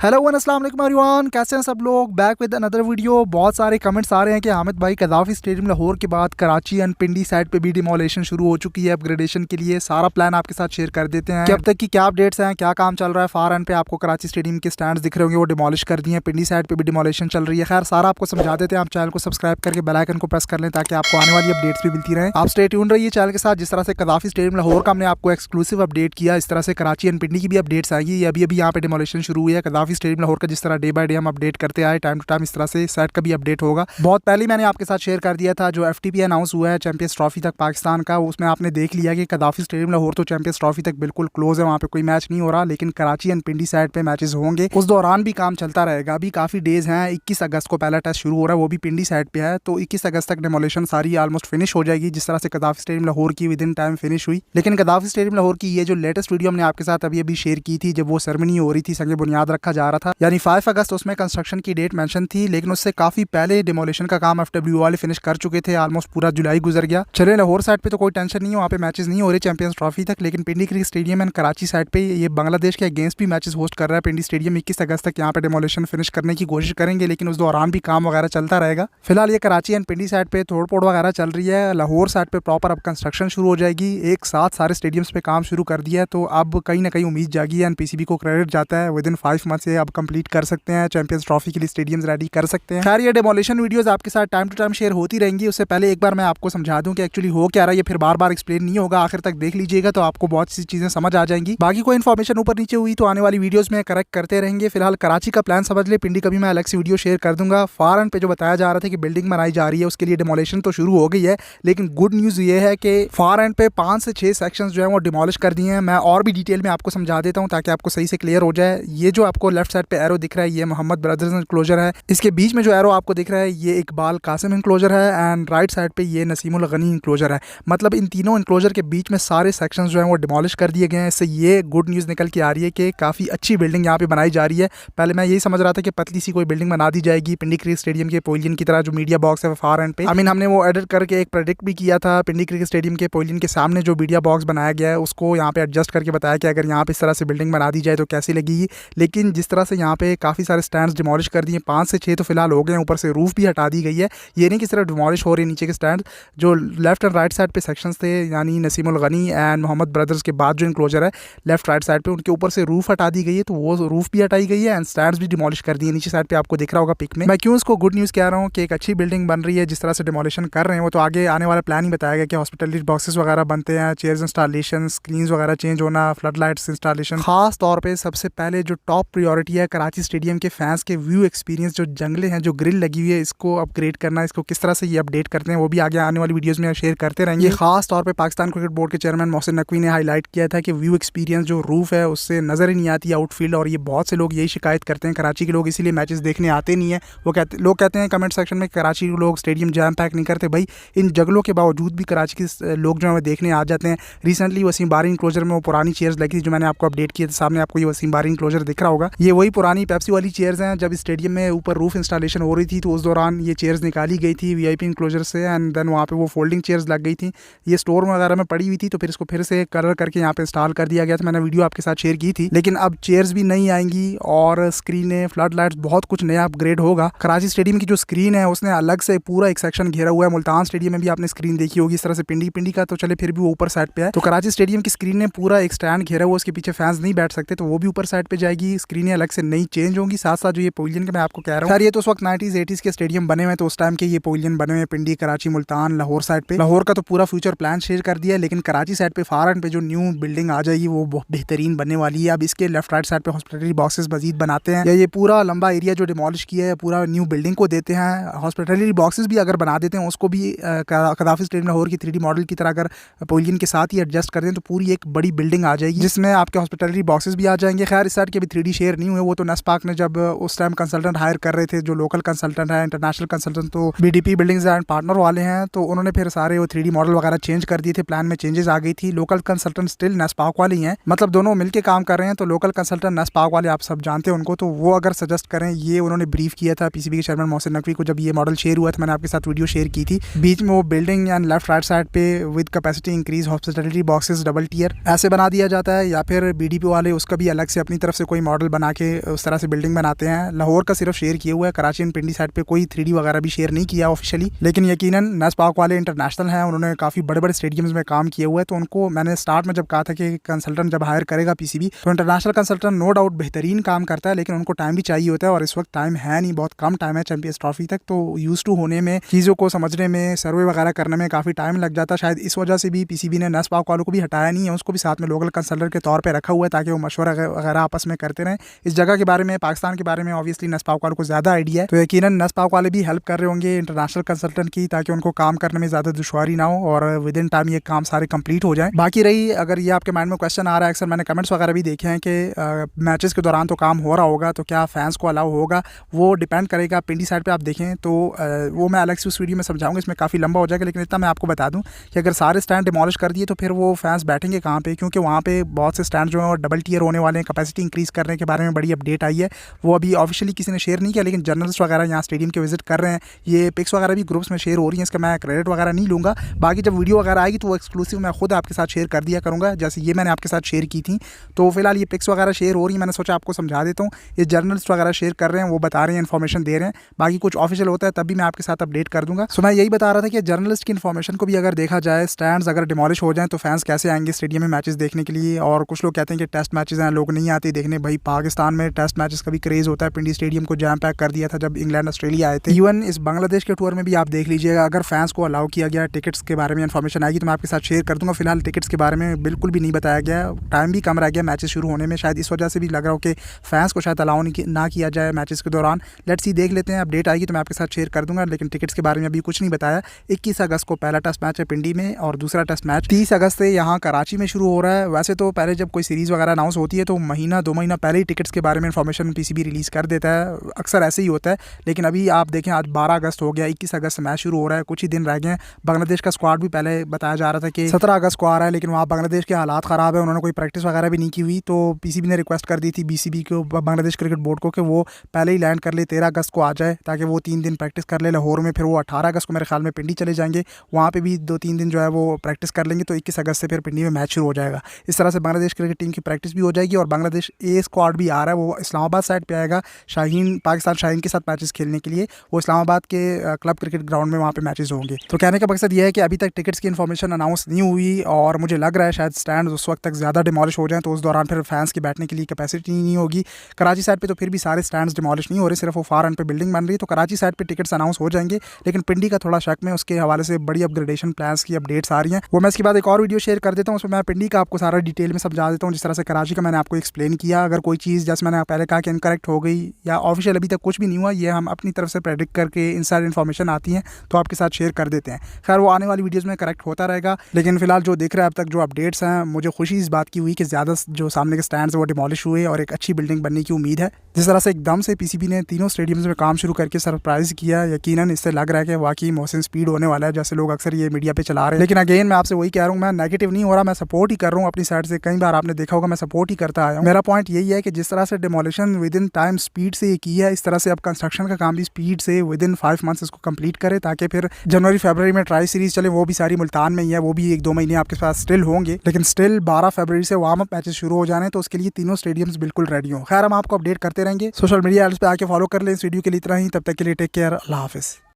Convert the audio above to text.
Hello one अस्सलाम वालेकुम everyone, कैसे हैं सब लोग। Back with another video. बहुत सारे कमेंट्स आ रहे हैं कि हामिद भाई कदाफी स्टेडियम लाहौर के बाद कराची एंड पिंडी साइड पे भी डिमोलेशन शुरू हो चुकी है अपग्रेडेशन के लिए। सारा प्लान आपके साथ शेयर कर देते हैं कि अब तक की क्या अपडेट्स हैं, क्या काम चल रहा है। फार एंड पे आपको कराची स्टेडियम के स्टैंड्स दिख रहे होंगे, वो डिमोलिश कर दिए हैं। पिंडी साइड पे भी डिमोलेशन चल रही है। खैर सारा आपको समझा देते हैं। आप चैनल को सब्सक्राइब करके बेल आइकन को प्रेस कर लें ताकि आपको आने वाली अपडेट्स भी मिलती रहे। आप स्टे ट्यून रहिए चैनल के साथ। जिस तरह से कदाफी स्टेडियम लाहौर का हमने आपको एक्सक्लूसिव अपडेट किया, इस तरह से कराची एंड पिंडी की भी अपडेट्स आएगी। अभी अभी यहाँ पे डिमोलेशन शुरू हुई है कदाफी स्टेडियम लाहौर का। जिस तरह डे बाय डे हम अपडेट करते आए, टाइम टू टाइम इस तरह से सेट का भी अपडेट होगा। बहुत पहले मैंने आपके साथ शेयर कर दिया था जो एफटीपी अनाउंस हुआ है चैंपियंस ट्रॉफी तक पाकिस्तान का, उसमें आपने देख लिया कि कदाफी स्टेडियम लाहौर तो चैंपियंस ट्रॉफी तक बिल्कुल क्लोज है, वहाँ पे कोई मैच नहीं हो रहा। लेकिन कराची एंड पिंडी साइड पे मैचेस होंगे, उस दौरान भी काम चलता रहेगा। अभी काफ़ी डेज हैं, 21 अगस्त को पहला टेस्ट शुरू हो रहा है, वो भी पिंडी साइड पे है। तो 21 अगस्त तक डेमोलेशन सारी ऑलमोस्ट फिनिश हो जाएगी। जिस तरह से कदाफी स्टेडियम लाहौर की विद इन टाइम फिनिश हुई। लेकिन कदाफी स्टेडियम लाहौर की ये जो लेटेस्ट वीडियो हमने आपके साथ अभी अभी शेयर की थी, जब वो सेरेमनी हो रही थी, संग बुनियाद रखा जा रहा था, यानी 5 अगस्त उसमें कंस्ट्रक्शन की डेट मेंशन थी। लेकिन उससे काफी पहले डिमोलेशन का काम एफडब्ल्यू वाले फिनिश कर चुके थे। ऑलमोस्ट पूरा जुलाई गुजर गया। चले लाहौर साइड पे तो कोई टेंशन नहीं है, वहाँ पे मैचेस नहीं हो रहे चैंपियंस ट्रॉफी तक। लेकिन Pindi cricket stadium and Karachi side पे ये बांग्लादेश के अगेंस्ट भी मैचेस होस्ट कर रहा है पिंडी स्टेडियम। 21 अगस्त तक यहाँ पे डिमोलेशन फिनिश करने की कोशिश करेंगे, लेकिन उस दौरान भी काम वगैरह चलता रहेगा। फिलहाल ये कराची एंड पिंडी साइड पे तोड़ फोड़ वगैरह चल रही है। लाहौर साइड पे प्रॉपर अब कंस्ट्रक्शन शुरू हो जाएगी। एक साथ सारे स्टेडियम्स पे काम शुरू कर दिया है, तो अब कहीं ना कहीं उम्मीद जागी है। एनपीसीबी को क्रेडिट जाता है, विद इन 5 मंथ से अब कंप्लीट कर सकते हैं, चैंपियंस ट्रॉफी के लिए स्टेडियम्स रेडी कर सकते हैं। खैर ये डेमोलेशन वीडियोस आपके साथ टाइम टू टाइम शेयर होती रहेंगी। उससे पहले एक बार मैं आपको समझा दूं कि एक्चुअली हो क्या रहा है। ये फिर बार बार एक्सप्लेन नहीं होगा, आखिर तक देख लीजिएगा तो आपको बहुत सी चीजें समझ आ जाएंगी। बाकी कोई इन्फॉर्मेशन ऊपर नीचे हुई तो आने वाली वीडियोस में करेक्ट करते रहेंगे। फिलहाल कराची का प्लान समझ ले, पिंडी का भी मैं अलग से वीडियो शेयर कर दूंगा। फार एंड पे जो बताया जा रहा था कि बिल्डिंग बनाई जा रही है, उसके लिए डिमोलेशन तो शुरू हो गई है। लेकिन गुड न्यूज ये है कि फार एंड पे 5 से 6 सेक्शन जो है वो डिमोलिश कर दिए हैं। मैं और भी डिटेल में आपको समझा देता हूँ ताकि आपको सही से क्लियर हो जाए। ये जो आपको लेफ्ट साइड पे एरो दिख रहा है, ये मोहम्मद ब्रदर्स एनक्लोजर है। इसके बीच में जो एरो आपको दिख रहा है, ये इकबाल कासिम इंक्लोजर है। एंड राइट साइड पे ये नसीमुल गनी इंक्लोजर है। मतलब इन तीनों इंक्लोजर के बीच में सारे सेक्शंस जो हैं वो डिमोलिश कर दिए गए हैं। इससे ये गुड न्यूज़ निकल के आ रही है कि काफ़ी अच्छी बिल्डिंग यहाँ पे बनाई जा रही है। पहले मैं यही समझ रहा था कि पतली सी कोई बिल्डिंग बना दी जाएगी पिंडी क्रिकेट स्टेडियम के पवेलियन की तरह, जो मीडिया बॉक्स है फार एंड पे। हमने वो एडिट करके एक प्रेडिक्ट भी किया था। पिंडी क्रिकेट स्टेडियम के पवेलियन के सामने जो मीडिया बॉक्स बनाया गया है, उसको यहाँ पे एडजस्ट करके बताया कि अगर यहाँ पे इस तरह से बिल्डिंग बना दी जाए तो कैसी लगेगी। लेकिन जिस तरह से यहाँ पे काफ़ी सारे स्टैंड्स डिमोलिश कर दिए, 5 से 6 तो फिलहाल हो गए हैं। ऊपर से रूफ भी हटा दी गई है। ये नहीं कि सिर्फ डिमोलिश हो रही है नीचे के स्टैंड। जो लेफ्ट एंड राइट साइड पे सेक्शंस थे, यानी नसीमुल गनी एंड मोहम्मद ब्रदर्स के बाद जो इंक्लोजर है लेफ्ट राइट साइड पे, उनके ऊपर से रूफ हटा दी गई है। तो वो रूफ भी हटाई गई है एंड स्टैंड्स भी डिमोलिश कर दिए। नीचे साइड पे आपको दिख रहा होगा पिक में। मैं क्यों इसको गुड न्यूज़ कह रहा हूँ कि एक अच्छी बिल्डिंग बन रही है। जिस तरह से डिमोलिशन कर रहे हैं वो तो आगे आने वाला प्लान ही बताया गया कि हॉस्पिटलिटी बॉक्सेस वगैरह बनते हैं, चेयर्स इंस्टॉलेशन, स्क्रीन्स वगैरह चेंज होना, फ्लड लाइट्स इंस्टॉलेशन। खास तौर पे सबसे पहले जो टॉप प्रायोरिटी है कराची स्टेडियम के फैंस के व्यू एक्सपीरियंस, जो जंगले हैं, जो ग्रिल लगी हुई है, इसको अपग्रेड करना। इसको किस तरह से ये अपडेट करते हैं वो भी आगे आने वाली वीडियोस में शेयर करते रहेंगे। खास तौर पे पाकिस्तान क्रिकेट बोर्ड के चेयरमैन मोहसिन नकवी ने हाईलाइट किया था कि व्यू एक्सपीरियंस जो रूफ है उससे नजर ही नहीं आती आउटफील्ड। और ये बहुत से लोग यही शिकायत करते हैं, कराची के लोग इसीलिए मैचेस देखने आते नहीं है। लोग कहते हैं कमेंट सेक्शन में कराची के लोग स्टेडियम जैम पैक नहीं करते। भाई इन जंगलों के बावजूद भी कराची के लोग जो है देखने आ जाते हैं। रिसेंटली वसीम बारी इंक्लोजर में वो पुरानी चेयर्स लगी थी जो मैंने आपको अपडेट किया था। सामने आपको ये वसीम बारी इंक्लोजर दिख रहा होगा। ये वही पुरानी पेप्सी वाली चेयर्स हैं। जब स्टेडियम में ऊपर रूफ इंस्टॉलेशन हो रही थी तो उस दौरान ये चेयर्स निकाली गई थी वीआईपी इंक्लोजर से एंड देन वहाँ पे वो फोल्डिंग चेयर्स लग गई थी। ये स्टोर वगैरह में पड़ी हुई थी, तो फिर इसको फिर से कलर करके यहाँ पे इंस्टॉल कर दिया गया था। मैंने वीडियो आपके साथ शेयर की थी। लेकिन अब चेयर्स भी नहीं आएंगी और स्क्रीनें, फ्लड लाइट्स, बहुत कुछ नया अपग्रेड होगा। कराची स्टेडियम की जो स्क्रीन है उसने अलग से पूरा एक सेक्शन घेरा हुआ है। मुल्तान स्टेडियम में भी आपने स्क्रीन देखी होगी इस तरह से। पिंडी का तो चले फिर भी वो ऊपर साइड पे है। तो कराची स्टेडियम की स्क्रीन ने पूरा एक स्टैंड घेरा हुआ, उसके पीछे फैंस नहीं बैठ सकते, तो वो भी ऊपर साइड पे जाएगी। स्क्रीनें अलग से नई चेंज होंगी। साथ साथ जो ये पवेलियन का मैं आपको कह रहा हूँ, ये तो उस वक्त 90s 80s के स्टेडियम बने हुए, तो उस टाइम के ये पवेलियन बने हुए पिंडी, कराची, मुल्तान, लाहौर साइड पे। लाहौर का तो पूरा फ्यूचर प्लान शेयर कर दिया है। लेकिन कराची साइड पे फार एंड पे जो न्यू बिल्डिंग आ जाएगी वो बहुत बेहतरीन बनने वाली है। अब इसके लेफ्ट राइट साइड पे हॉस्पिटलिटी बॉक्सेस मजीद बनाते हैं, या ये पूरा लंबा एरिया जो डिमोलिश किया है पूरा न्यू बिल्डिंग को देते हैं। हॉस्पिटलिटी बॉक्सेस भी अगर बना देते हैं उसको भी कदाफी स्टेडियम लाहौर की 3D मॉडल की तरह अगर पवेलियन के साथ ही एडजस्ट कर दें तो पूरी एक बड़ी बिल्डिंग आ जाएगी जिसमें आपके हॉस्पिटलिटी बॉक्सेस भी आ जाएंगे। खैर इस साइड के भी 3D शेयर नहीं हुए, वो तो नेस्पाक ने जब उस टाइम कंसल्टेंट हायर कर रहे थे, जो लोकल कंसल्टेंट है, इंटरनेशनल कंसल्टेंट तो BDP बिल्डिंग्स एंड पार्टनर वाले हैं, तो उन्होंने फिर सारे वो 3D मॉडल वगैरह चेंज कर दिए थे। प्लान में चेंजेस आ गई थी। लोकल कंसल्टेंट स्टिल नेस्पाक वाले ही हैं, मतलब दोनों मिलकर काम कर रहे हैं। तो लोकल कंसल्टेंट नेस्पाक वाले आप सब जानते हैं उनको, तो वो अगर सजेस्ट करें, ये उन्होंने ब्रीफ किया था PCB के चेयरमैन मोहसिन नकवी को जब ये मॉडल शेयर हुआ था। मैंने आपके साथ वीडियो शेयर की थी। बीच में वो building and left right side पे with capacity increase hospitality boxes double tier ऐसे बना दिया जाता है, या फिर BDP वाले उसका भी अलग से अपनी तरफ से कोई मॉडल बना बना के उस तरह से बिल्डिंग बनाते हैं। लाहौर का सिर्फ शेयर किया हुआ है, कराची एंड पिंडी साइड पे कोई 3D वगैरह भी शेयर नहीं किया ऑफिशियली। लेकिन यकीनन नस पाक वाले इंटरनेशनल हैं, उन्होंने काफ़ी बड़े बड़े स्टेडियम्स में काम किया हुआ है। तो उनको मैंने स्टार्ट में जब कहा था कि कंसल्टेंट जब हायर करेगा पीसीबी, तो इंटरनेशनल कंसल्टेंट नो डाउट बेहतरीन काम करता है, लेकिन उनको टाइम भी चाहिए होता है और इस वक्त टाइम है नहीं, बहुत कम टाइम है चैंपियंस ट्रॉफी तक। तो यूज टू होने में, चीज़ों को समझने में, सर्वे वगैरह करने में काफ़ी टाइम लग जाता है। शायद इस वजह से भी पीसीबी ने नस पाक वालों को भी हटाया नहीं है, उसको भी साथ में लोकल कंसल्टेंट के तौर पर रखा हुआ है ताकि वो मशवरा वगैरह आपस में करते रहें। इस जगह के बारे में, पाकिस्तान के बारे में ऑब्वियसली नस पाक वालों को ज़्यादा आइडिया है, तो यकीनन नस पाक वाले भी हेल्प कर रहे होंगे इंटरनेशनल कंसल्टेंट की, ताकि उनको काम करने में ज़्यादा दुश्वारी ना हो और विद इन टाइम ये काम सारे कंप्लीट हो जाए। बाकी रही, अगर ये आपके माइंड में क्वेश्चन आ रहा है, अक्सर मैंने कमेंट्स वगैरह भी देखे हैं कि मैचेस के दौरान तो काम हो रहा होगा, तो क्या फैंस को अलाउ होगा? वो डिपेंड करेगा। पिंडी साइड पे आप देखें तो वो मैं अलग से उस वीडियो में समझाऊंगा, इसमें काफ़ी लंबा हो जाएगा। लेकिन इतना मैं आपको बता दूं कि अगर सारे स्टैंड डिमोलिश कर दिए तो फिर वो फैंस बैठेंगे कहाँ पे, क्योंकि वहाँ पे बहुत से स्टैंड जो है डबल टियर होने वाले हैं। कैपेसिटी इंक्रीज़ करने के बारे में बड़ी अपडेट आई है, वो अभी ऑफिशियली किसी ने शेयर नहीं किया, लेकिन जर्नलिस्ट वगैरह यहाँ स्टेडियम के विजिट कर रहे हैं। ये पिक्स वगैरह भी ग्रुप्स में शेयर हो रही हैं, इसका मैं क्रेडिट वगैरह नहीं लूँगा। बाकी जब वीडियो वगैरह आएगी तो वो एक्सक्लूसिव मैं खुद आपके साथ शेयर कर दिया करूँगा, जैसे ये मैंने आपके साथ शेयर की थी। तो फिलहाल ये पिक्स वगैरह शेयर हो रही है, मैंने सोचा आपको समझा देता हूँ। ये जर्नलिस्ट वगैरह शेयर कर रहे हैं, वो बता रहे हैं, इन्फॉर्मेशन दे रहे हैं। बाकी कुछ ऑफिशियल होता है तब भी मैं आपके साथ अपडेट कर दूंगा। सो मैं यही बता रहा था कि जर्नलिस्ट की इन्फॉर्मेशन को भी अगर देखा जाए, स्टैंड्स अगर डिमोलिश हो जाएं तो फैंस कैसे आएंगे स्टेडियम में मैचेस देखने के लिए। और कुछ लोग कहते हैं कि टेस्ट मैचेस हैं, लोग नहीं आते देखने। भाई पाकिस्तान में टेस्ट मैचेस का भी क्रेज़ होता है, पिंडी स्टेडियम को जैम पैक कर दिया था जब इंग्लैंड ऑस्ट्रेलिया आए थे। इवन इस बांग्लादेश के टूर में भी आप देख लीजिएगा, अगर फैंस को अलाउ किया गया, टिकट्स के बारे में इन्फॉर्मेशन आएगी तो मैं आपके साथ शेयर कर दूंगा। फिलहाल टिकट्स के बारे में बिल्कुल भी नहीं बताया गया, टाइम भी कम रह गया मैचेस शुरू होने में, शायद इस वजह से भी लग रहा हो कि फैंस को शायद अलाउ ना किया जाए मैचेस के दौरान। लेट्स सी, देख लेते हैं, अपडेट आएगी तो मैं आपके साथ शेयर कर दूंगा। लेकिन टिकट्स के बारे में अभी कुछ नहीं बताया। 21 अगस्त को पहला टेस्ट मैच है पिंडी में और दूसरा टेस्ट मैच 30 अगस्त से यहाँ कराची में शुरू हो रहा है। वैसे तो पहले जब कोई सीरीज़ वगैरह अनाउंस होती है तो महीना 2 महीना पहले ही टिकट्स के बारे में इन्फॉर्मेशन पीसीबी रिलीज़ कर देता है, अक्सर ऐसे ही होता है। लेकिन अभी आप देखें, आज 12 अगस्त हो गया, 21 अगस्त से मैच शुरू हो रहा है, कुछ ही दिन रह गए हैं। बांग्लादेश का स्क्वाड भी पहले बताया जा रहा था कि 17 अगस्त को आ रहा है, लेकिन वहाँ बांग्लादेश के हालात ख़राब है, उन्होंने कोई प्रैक्टिस वगैरह भी नहीं की हुई। तो पीसीबी ने रिक्वेस्ट कर दी थी बीसीबी को, बांग्लादेश क्रिकेट बोर्ड को, कि वो पहले ही लैंड कर ले, 13 अगस्त को आ जाए, ताकि वो 3 दिन प्रैक्टिस कर ले लाहौर में। फिर वो 18 अगस्त को मेरे ख्याल में पिंडी चले जाएंगे, वहाँ पे भी 2-3 दिन जो है वो प्रैक्टिस कर लेंगे। तो 21 अगस्त से फिर पिंडी में मैच शुरू हो जाएगा। इस तरह से बांग्लादेश क्रिकेट टीम की प्रैक्टिस भी हो जाएगी और बांग्लादेश ए स्क्वाड भी आ रहा है, वो इस्लामाबाद साइड पे आएगा शाहीन, पाकिस्तान शाहीन के साथ मैचेस खेलने के लिए। वो इस्लामाबाद के क्लब क्रिकेट ग्राउंड में वहाँ पे मैचेस होंगे। तो कहने का मकसद ये है कि अभी तक टिकट्स की इन्फॉर्मेशन अनाउंस नहीं हुई और मुझे लग रहा है शायद स्टैंड उस वक्त तक ज़्यादा डिमोलिश हो जाए, तो उस दौरान फिर फैंस के बैठने के लिए कैपेसिटी नहीं होगी। कराची साइड पर तो फिर भी सारे स्टैंड्स डिमोलिश नहीं हो रहे, सिर्फ वो फार एंड पे बिल्डिंग बन रही है, तो कराची साइड पर टिकट्स अनाउंस हो जाएंगे। लेकिन पिंडी का थोड़ा शक में, उसके हवाले से बड़ी अपग्रेडेशन प्लान्स की अपडेट्स आ रही हैं, वो मैं इसके बाद एक और वीडियो शेयर कर देता हूँ, उसमें मैं पिंडी का आपको सारा डिटेल में समझा देता हूँ, जिस तरह से कराची का मैंने आपको एक्सप्लेन किया। अगर कोई चीज़ जैसे मैंने पहले कहा कि इनकरेक्ट हो गई या ऑफिशियल अभी तक कुछ भी नहीं हुआ, ये हम अपनी तरफ से प्रेडिक्ट करके इनसाइड इन्फॉर्मेशन आती हैं तो आपके साथ शेयर कर देते हैं। खैर, वो आने वाली वीडियोज़ में करेक्ट होता रहेगा। लेकिन फिलहाल जो दिख रहा है अब तक, जो अपडेट्स हैं, मुझे खुशी इस बात की हुई कि ज़्यादा जो सामने के स्टैंड्स वो डिमोलिश हुए और एक अच्छी बिल्डिंग बनने की उम्मीद है। जिस तरह से एकदम से पीसीबी ने तीनों स्टेडियम्स में काम शुरू करके सरप्राइज़ किया, यकीनन इससे लग रहा है कि वाकई मोहसिन स्पीड होने वाला है, जैसे लोग अक्सर ये मीडिया पे चला रहे हैं। लेकिन अगेन मैं आपसे वही कह रहा हूँ, मैं नेगेटिव नहीं हो रहा, मैं सपोर्ट ही कर रहा हूँ अपनी साइड से। कई बार आपने देखा होगा मैं सपोर्ट ही करता आया हूँ। मेरा पॉइंट यही है कि जिस तरह से demolition with in time speed से की है, इस तरह से अब कंस्ट्रक्शन का काम भी स्पीड से विद इन 5 मंथ्स इसको कंप्लीट करे, ताकि फिर जनवरी फरवरी में ट्राई सीरीज चले। वो भी सारी मुल्तान में ही है, वो भी 1-2 महीने आपके पास स्टिल होंगे, लेकिन स्टिल 12 फरवरी से वार्म अप मैचेस शुरू हो जाने, तो उसके लिए तीनों स्टेडियम्स बिल्कुल रेडी हो। खैर, हम आपको अपडेट करते रहेंगे। सोशल मीडिया पे आके फॉलो कर लें। इस वीडियो के लिए इतना ही, तब तक के लिए टेक केयर, अल्लाह हाफिज़।